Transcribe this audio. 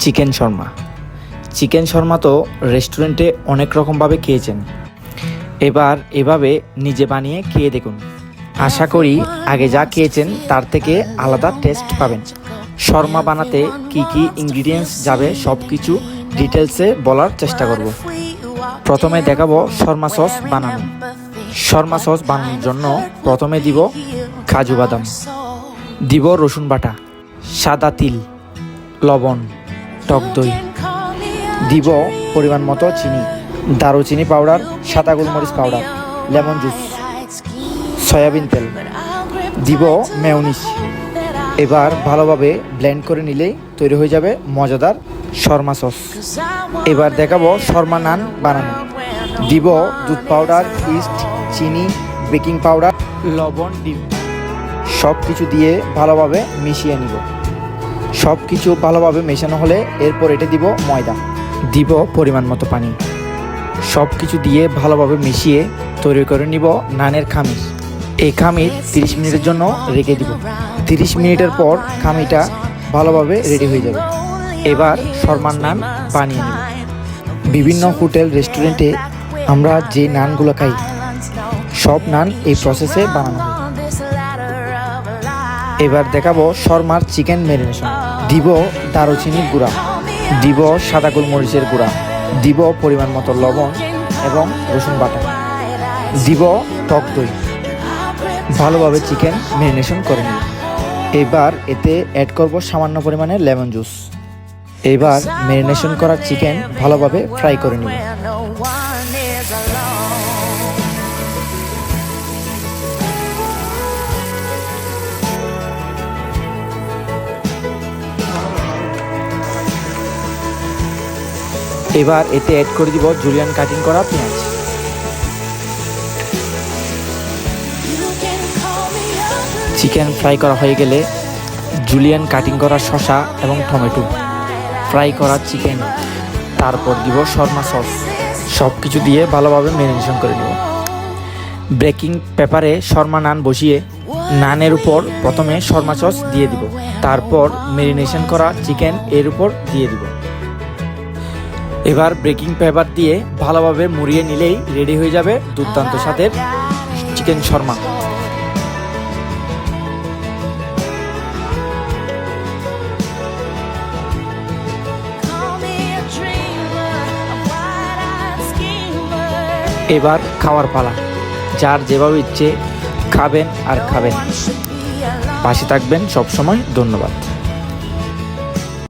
Chicken Sharma. Chicken Sharma তো রেস্টুরেন্টে অনেক রকমভাবে খেয়েছেন, এবার এভাবে নিজে বানিয়ে খেয়ে দেখুন। আশা করি আগে যা খেয়েছেন তার থেকে আলাদা টেস্ট পাবেন। শর্মা বানাতে কি কি ইনগ্রিডিয়েন্টস যাবে সব কিছু ডিটেলসে বলার চেষ্টা করব। প্রথমে দেখাবো শর্মা সস বানানো। শর্মা সস বানানোর জন্য প্রথমে দিব কাজু বাদাম, দিব রসুন বাটা, সাদা তিল, লবণ, টক দই, দিব পরিমাণ মতো চিনি, দারুচিনি পাউডার, সাদা গোলমরিচ পাউডার, লেমন জুস, সয়াবিন তেল, দিব মেয়োনিজ। এবার ভালোভাবে ব্লেন্ড করে নিলেই তৈরি হয়ে যাবে মজাদার শর্মা সস। এবার দেখাবো শর্মা নান বানানো। দিব দুধ পাউডার, ইস্ট, চিনি, বেকিং পাউডার, লবণ, ডিম, সব কিছু দিয়ে ভালোভাবে মিশিয়ে নিব। সব কিছু ভালোভাবে মেশানো হলে এরপর এটা দিব ময়দা, দিব পরিমাণ মতো পানি। সব কিছু দিয়ে ভালোভাবে মিশিয়ে তৈরি করে নিব নানের খামির। এই খামির 30 মিনিটের জন্য রেখে দিব। 30 মিনিটের পর খামিটা ভালোভাবে রেডি হয়ে যাবে। এবার শর্মার নান বানিয়ে নিব। বিভিন্ন হোটেল রেস্টুরেন্টে আমরা যে নানগুলো খাই সব নান এই প্রসেসে বানানো হয়। এবার দেখাবো শর্মার চিকেন ম্যারিনেশন। দিব দারুচিনির গুঁড়া, দিব সাদা গোলমরিচের গুঁড়া, দিব পরিমাণ মতো লবণ এবং রসুন বাটা, দিব টক দই। ভালোভাবে চিকেন ম্যারিনেশন করে নিব। এবার এতে অ্যাড করব সামান্য পরিমাণে লেমন জুস। এবার ম্যারিনেশন করা চিকেন ভালোভাবে ফ্রাই করে নিব। এবার এতে অ্যাড করে দিব জুলিয়ান কাটিং করা পেঁয়াজ। চিকেন ফ্রাই করা হয়ে গেলে জুলিয়ান কাটিং করা শসা এবং টমেটো, ফ্রাই করা চিকেন, তারপর দিব শর্মা সস। সব কিছু দিয়ে ভালোভাবে ম্যারিনেশন করে নেব। বেকিং পেপারে শর্মা নান বসিয়ে নানের উপর প্রথমে শর্মা সস দিয়ে দিব, তারপর ম্যারিনেশন করা চিকেন এর উপর দিয়ে দিব। এবার বেকিং পেপার দিয়ে ভালোভাবে মুড়িয়ে নিলেই রেডি হয়ে যাবে দুর্দান্ত স্বাদের চিকেন শর্মা। এবার খাওয়ার পালা। যার যেভাবে ইচ্ছে খাবেন আর খাবেন। পাশে থাকবেন সবসময়। ধন্যবাদ।